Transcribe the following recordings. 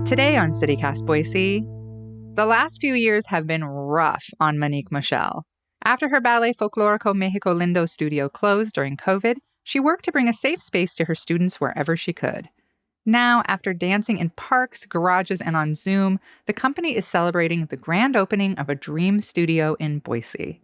Today on CityCast Boise, the last few years have been rough on Monique Michel. After her Ballet Folklorico Mexico Lindo studio closed during COVID, she worked to bring a safe space to her students wherever she could. Now, after dancing in parks, garages, and on Zoom, the company is celebrating the grand opening of a dream studio in Boise.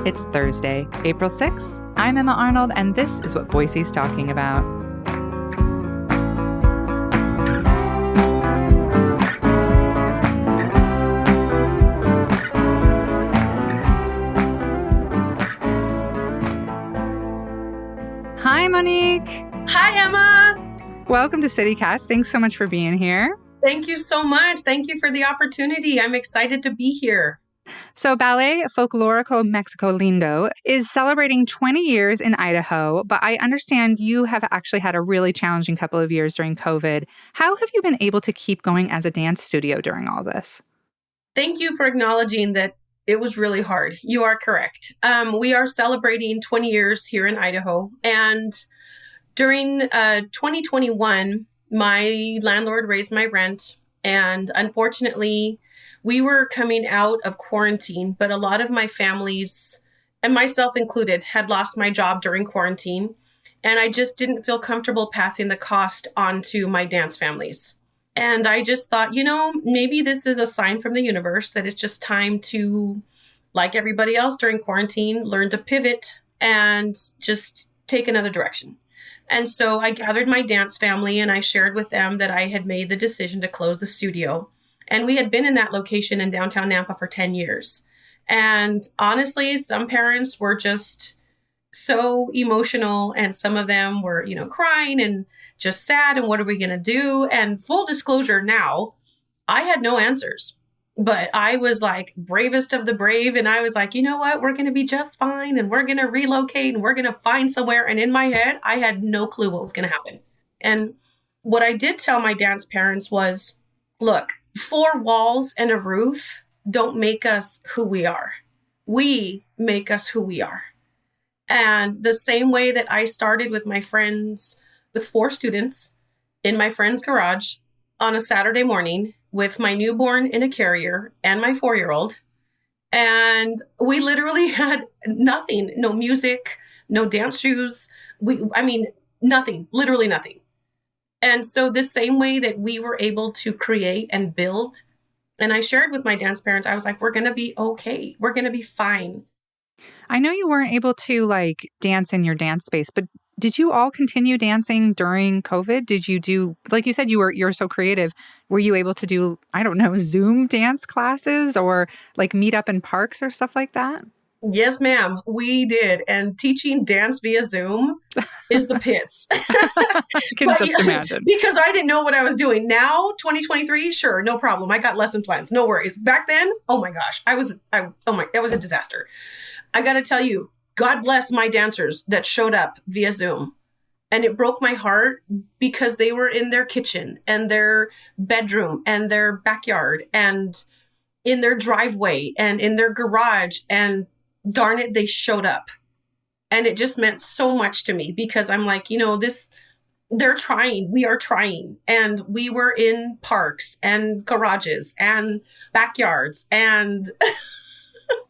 It's Thursday, April 6th. I'm Emma Arnold, and this is what Boise's talking about. Hi, Monique. Hi, Emma. Welcome to CityCast. Thanks so much for being here. Thank you so much. Thank you for the opportunity. I'm excited to be here. So Ballet Folklorico Mexico Lindo is celebrating 20 years in Idaho, but I understand you have actually had a really challenging couple of years during COVID. How have you been able to keep going as a dance studio during all this? Thank you for acknowledging that it was really hard. You are correct. We are celebrating 20 years here in Idaho. And during 2021, my landlord raised my rent. And unfortunately, we were coming out of quarantine, but a lot of my families, and myself included, had lost my job during quarantine. And I just didn't feel comfortable passing the cost on to my dance families. And I just thought, maybe this is a sign from the universe that it's just time to, like everybody else during quarantine, learn to pivot and just take another direction. And so I gathered my dance family and I shared with them that I had made the decision to close the studio. And we had been in that location in downtown Nampa for 10 years. And honestly, some parents were just so emotional and some of them were, crying and just sad. And what are we going to do? And full disclosure now, I had no answers, but I was like bravest of the brave. And I was like, you know what? We're going to be just fine. And we're going to relocate and we're going to find somewhere. And in my head, I had no clue what was going to happen. And what I did tell my dance parents was, look, 4 walls and a roof don't make us who we are. We make us who we are. And the same way that I started with my friends, with 4 students in my friend's garage on a Saturday morning with my newborn in a carrier and my 4-year-old. And we literally had nothing, no music, no dance shoes. Nothing, literally nothing. And so the same way that we were able to create and build, and I shared with my dance parents, I was like, we're going to be okay. We're going to be fine. I know you weren't able to dance in your dance space, but did you all continue dancing during COVID? Did you do, like you said, you're so creative. Were you able to do, Zoom dance classes or meet up in parks or stuff like that? Yes, ma'am, we did. And teaching dance via Zoom is the pits. I can just imagine. Because I didn't know what I was doing. Now, 2023, sure, no problem. I got lesson plans, no worries. Back then, oh my gosh, that was a disaster. I got to tell you, God bless my dancers that showed up via Zoom. And it broke my heart because they were in their kitchen and their bedroom and their backyard and in their driveway and in their garage, and darn it, they showed up. And it just meant so much to me because I'm like, they're trying, we are trying. And we were in parks and garages and backyards and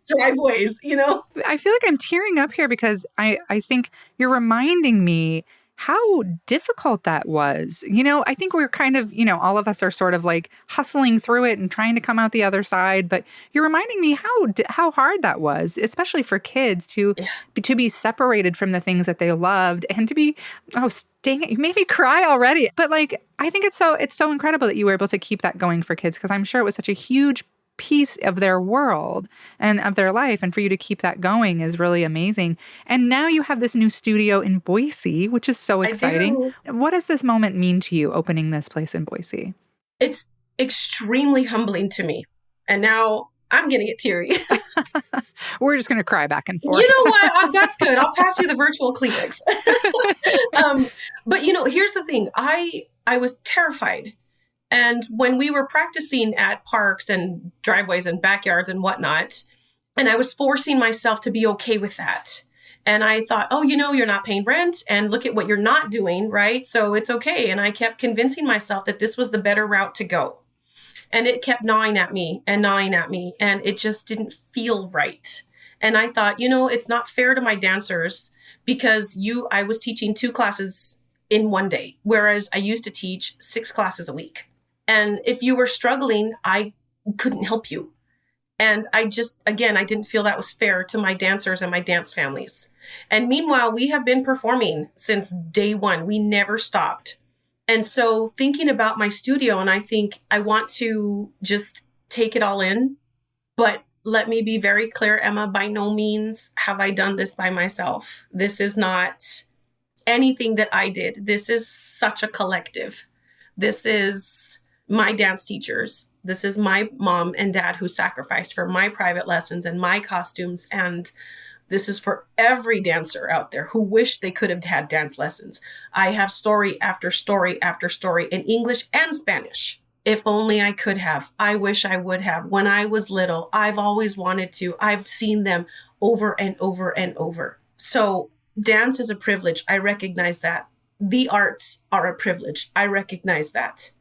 driveways, I feel like I'm tearing up here because I think you're reminding me how difficult that was. I think we're kind of, all of us are sort of hustling through it and trying to come out the other side. But you're reminding me how hard that was, especially for kids to be separated from the things that they loved and to be, dang it, you made me cry already. But I think it's so incredible that you were able to keep that going for kids because I'm sure it was such a huge piece of their world and of their life. And for you to keep that going is really amazing. And now you have this new studio in Boise, which is so exciting. What does this moment mean to you, opening this place in Boise? It's extremely humbling to me. And now I'm going to get teary. We're just going to cry back and forth. You know what? That's good. I'll pass you the virtual Kleenex. But here's the thing. I was terrified. And when we were practicing at parks and driveways and backyards and whatnot, And I was forcing myself to be okay with that. And I thought, oh, you're not paying rent and look at what you're not doing, right? So it's okay. And I kept convincing myself that this was the better route to go. And it kept gnawing at me and gnawing at me. And it just didn't feel right. And I thought, it's not fair to my dancers because I was teaching 2 classes in one day, whereas I used to teach 6 classes a week. And if you were struggling, I couldn't help you. And I didn't feel that was fair to my dancers and my dance families. And meanwhile, we have been performing since day one. We never stopped. And so thinking about my studio, and I think I want to just take it all in. But let me be very clear, Emma, by no means have I done this by myself. This is not anything that I did. This is such a collective. This is my dance teachers. This is my mom and dad who sacrificed for my private lessons and my costumes. And this is for every dancer out there who wished they could have had dance lessons. I have story after story after story in English and Spanish. If only I could have. I wish I would have. When I was little, I've always wanted to. I've seen them over and over and over. So dance is a privilege. I recognize that. The arts are a privilege. I recognize that.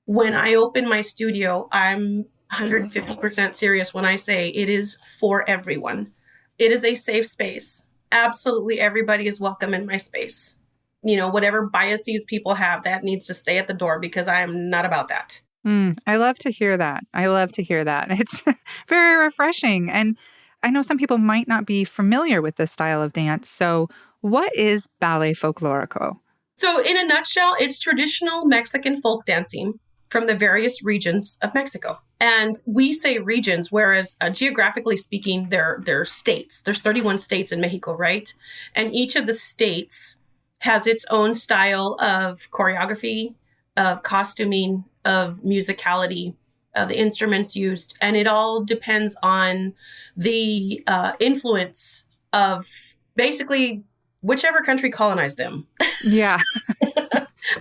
When I open my studio, I'm 150% serious when I say it is for everyone. It is a safe space. Absolutely everybody is welcome in my space. Whatever biases people have, that needs to stay at the door because I am not about that. I love to hear that. I love to hear that. It's very refreshing. And I know some people might not be familiar with this style of dance. So what is ballet folklorico? So in a nutshell, it's traditional Mexican folk dancing from the various regions of Mexico. And we say regions, whereas geographically speaking, they're states. There's 31 states in Mexico, right? And each of the states has its own style of choreography, of costuming, of musicality, of the instruments used. And it all depends on the influence of basically whichever country colonized them. Yeah.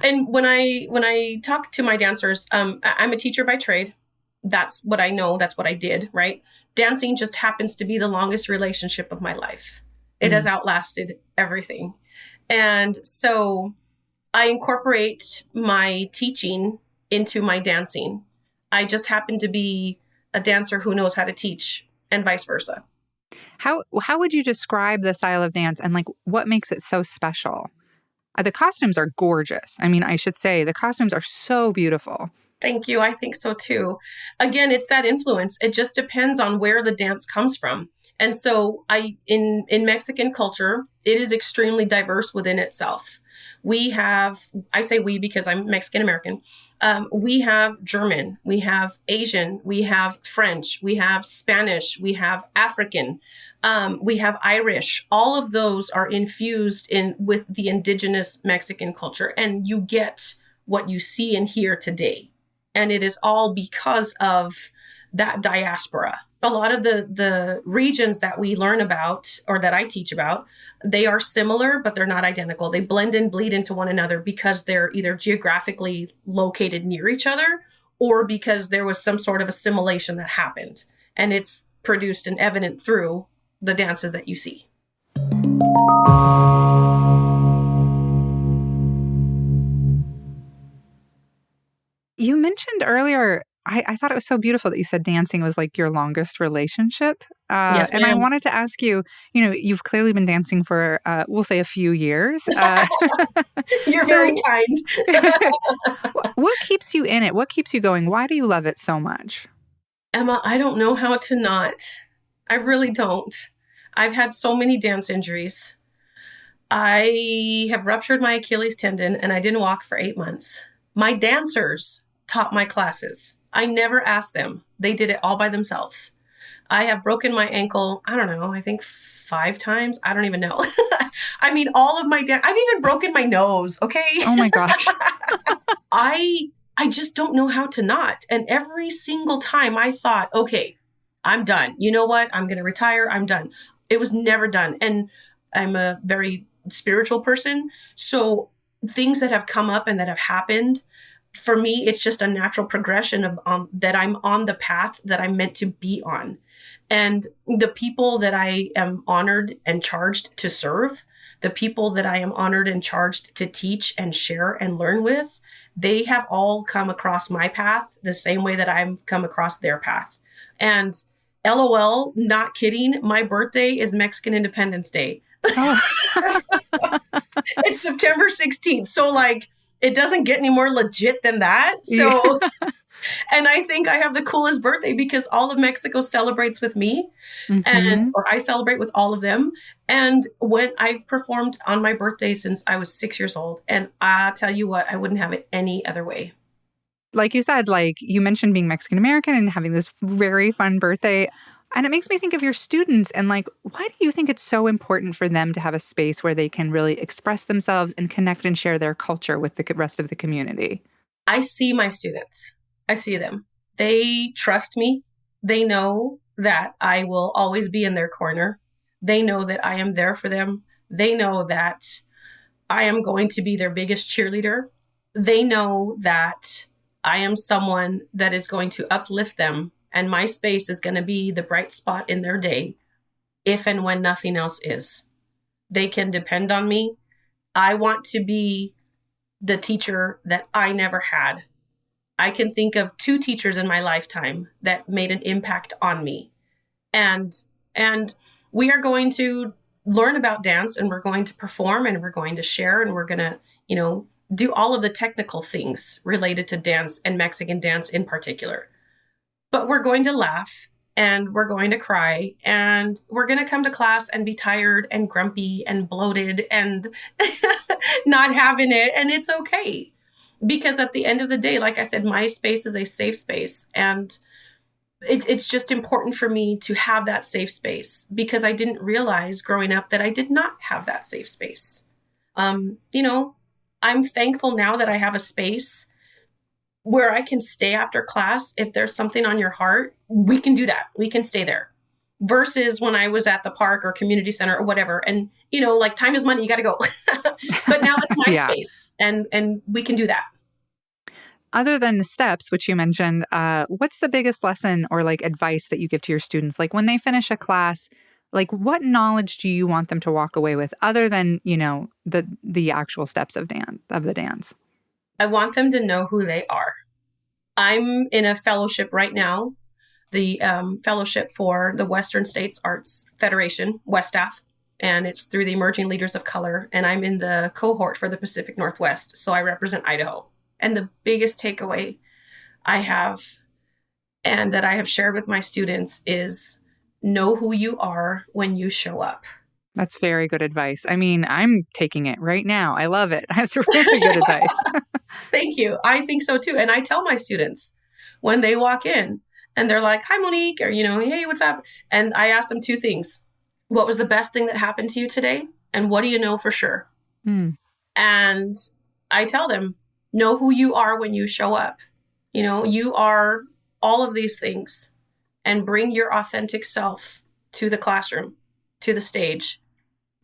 And when I talk to my dancers, I'm a teacher by trade. That's what I know. That's what I did, right? Dancing just happens to be the longest relationship of my life. It has outlasted everything. And so I incorporate my teaching into my dancing. I just happen to be a dancer who knows how to teach and vice versa. How would you describe the style of dance and what makes it so special? The costumes are gorgeous. I mean, I should say the costumes are so beautiful. Thank you. I think so too. Again, it's that influence. It just depends on where the dance comes from. And so in Mexican culture, it is extremely diverse within itself. We have, I say we because I'm Mexican American. We have German, we have Asian, we have French, we have Spanish, we have African, we have Irish. All of those are infused with the indigenous Mexican culture. And you get what you see and hear today. And it is all because of that diaspora. A lot of the regions that we learn about or that I teach about, they are similar, but they're not identical. They blend and bleed into one another because they're either geographically located near each other or because there was some sort of assimilation that happened. And it's produced and evident through the dances that you see. You mentioned earlier, I thought it was so beautiful that you said dancing was your longest relationship. Yes, and I ma'am. wanted to ask you, you've clearly been dancing for, we'll say a few years. You're So very kind. what keeps you in it? What keeps you going? Why do you love it so much? Emma, I don't know how to not. I really don't. I've had so many dance injuries. I have ruptured my Achilles tendon and I didn't walk for 8 months. My dancers taught my classes. I never asked them. They did it all by themselves. I have broken my ankle, I don't know, I think 5 times. I don't even know. I mean, all of my I've even broken my nose, okay? Oh my gosh. I just don't know how to not. And every single time I thought, okay, I'm done. You know what? I'm going to retire. I'm done. It was never done. And I'm a very spiritual person. So things that have come up and that have happened, for me, it's just a natural progression of that I'm on the path that I'm meant to be on. And the people that I am honored and charged to serve, the people that I am honored and charged to teach and share and learn with, they have all come across my path the same way that I've come across their path. And LOL, not kidding, my birthday is Mexican Independence Day. Oh, It's September 16th. So, like, it doesn't get any more legit than that. yeah. So, and I think I have the coolest birthday because all of Mexico celebrates with me, and Hmm. or I celebrate with all of them. And when I've performed on my birthday since I was 6 years old, and I tell you what, I wouldn't have it any other way. Like you said, like you mentioned being Mexican American and having this very fun birthday. And it makes me think of your students and like, why do you think it's so important for them to have a space where they can really express themselves and connect and share their culture with the rest of the community? I see my students. I see them. They trust me. They know that I will always be in their corner. They know that I am there for them. They know that I am going to be their biggest cheerleader. They know that I am someone that is going to uplift them, and my space is going to be the bright spot in their day if and when nothing else is. They can depend on me. I want to be the teacher that I never had. I can think of two teachers in my lifetime that made an impact on me. And and we are going to learn about dance, and we're going to perform, and we're going to share, and we're going to, do all of the technical things related to dance and Mexican dance in particular. But we're going to laugh, and we're going to cry, and we're going to come to class and be tired and grumpy and bloated and not having it. And it's okay. Because at the end of the day, like I said, my space is a safe space. And it's just important for me to have that safe space because I didn't realize growing up that I did not have that safe space. Um, you know, I'm thankful now that I have a space where I can stay after class. If there's something on your heart, we can do that. We can stay there. Versus when I was at the park or community center or whatever. And, like time is money, you got to go. But now it's my Yeah. space and we can do that. Other than the steps, which you mentioned, what's the biggest lesson or like advice that you give to your students? Like when they finish a class, like what knowledge do you want them to walk away with other than, the actual steps of the dance? I want them to know who they are. I'm in a fellowship right now, the fellowship for the Western States Arts Federation, WESTAF, and it's through the Emerging Leaders of Color. And I'm in the cohort for the Pacific Northwest. So I represent Idaho. And the biggest takeaway I have and that I have shared with my students is know who you are when you show up. That's very good advice. I mean, I'm taking it right now. I love it. That's really good advice. Thank you. I think so too. And I tell my students when they walk in and they're like, hi, Monique, or, hey, what's up? And I ask them two things. What was the best thing that happened to you today? And what do you know for sure? Hmm. And I tell them, know who you are when you show up. You are all of these things, and bring your authentic self to the classroom, to the stage,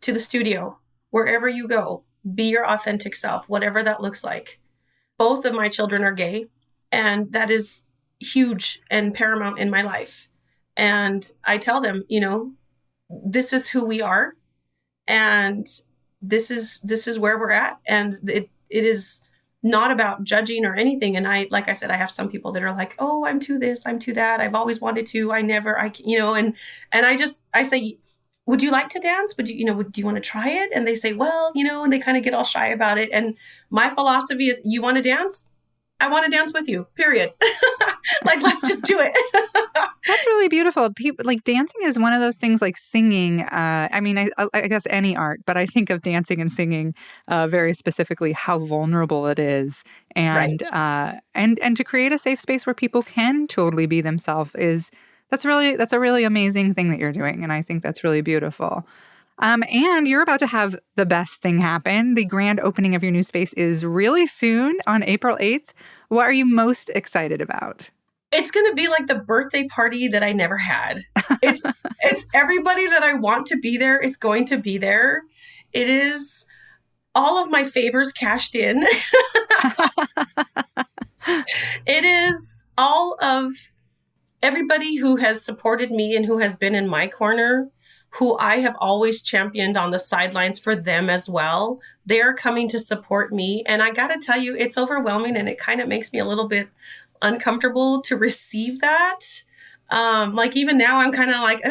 to the studio, wherever you go. Be your authentic self, whatever that looks like. Both of my children are gay, and that is huge and paramount in my life. And I tell them, this is who we are, and this is where we're at, and it is not about judging or anything. And like I said, I have some people that are like, oh, I'm too this, I'm too that, I've always wanted to, and I say, would you like to dance? Would you, do you want to try it? And they say, well, and they kind of get all shy about it. And my philosophy is, you want to dance? I want to dance with you, period. Like, let's just do it. That's really beautiful. People like dancing is one of those things like singing. I mean, I guess any art, but I think of dancing and singing very specifically how vulnerable it is, Right. and to create a safe space where people can totally be themselves that's a really amazing thing that you're doing, and I think that's really beautiful. And you're about to have the best thing happen. The grand opening of your new space is really soon on April 8th. What are you most excited about? It's going to be like the birthday party that I never had. It's everybody that I want to be there is going to be there. It is all of my favors cashed in. It is all of everybody who has supported me and who has been in my corner, who I have always championed on the sidelines for them as well. They're coming to support me. And I got to tell you, it's overwhelming and it kind of makes me a little bit uncomfortable to receive that. Like even now, I'm kind of like,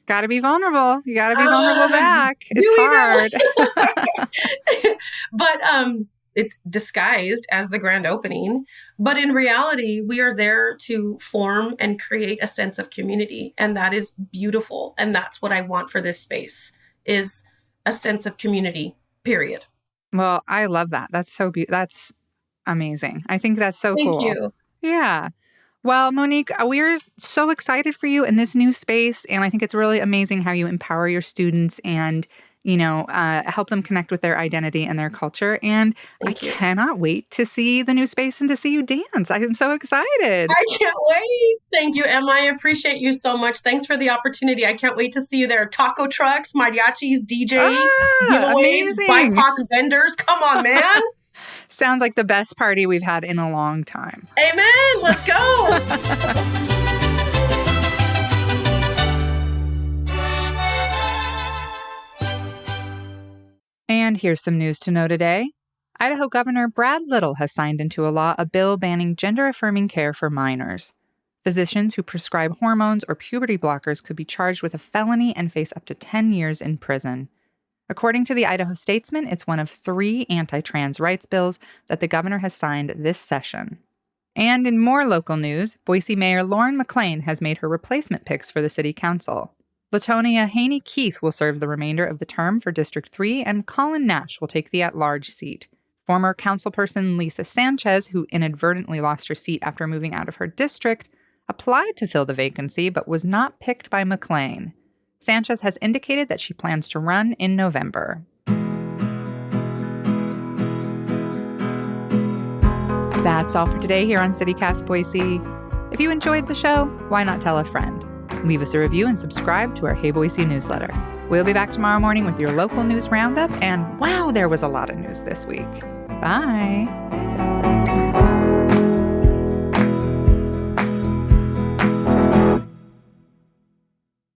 Gotta be vulnerable. You gotta be vulnerable back. do It's we hard. really? But it's disguised as the grand opening. But in reality, we are there to form and create a sense of community. And that is beautiful. And that's what I want for this space is a sense of community, period. Well, I love that. That's so beautiful. That's amazing. I think that's so Thank cool. you. Yeah. Well, Monique, we're so excited for you in this new space. And I think it's really amazing how you empower your students and, help them connect with their identity and their culture. And I Thank you. cannot wait to see the new space and to see you dance. I am so excited. I can't wait. Thank you, Emma. I appreciate you so much. Thanks for the opportunity. I can't wait to see you there. Taco trucks, mariachis, DJ, giveaways, Amazing. BIPOC vendors. Come on, man. Sounds like the best party we've had in a long time. Amen. Let's go. And here's some news to know today. Idaho Governor Brad Little has signed into a law a bill banning gender-affirming care for minors. Physicians who prescribe hormones or puberty blockers could be charged with a felony and face up to 10 years in prison. According to the Idaho Statesman, it's one of 3 anti-trans rights bills that the governor has signed this session. And in more local news, Boise Mayor Lauren McLean has made her replacement picks for the city council. Latonia Haney Keith will serve the remainder of the term for District 3, and Colin Nash will take the at-large seat. Former councilperson Lisa Sanchez, who inadvertently lost her seat after moving out of her district, applied to fill the vacancy but was not picked by McLean. Sanchez has indicated that she plans to run in November. That's all for today here on CityCast Boise. If you enjoyed the show, why not tell a friend? Leave us a review and subscribe to our Hey Boise newsletter. We'll be back tomorrow morning with your local news roundup, and wow, there was a lot of news this week. Bye.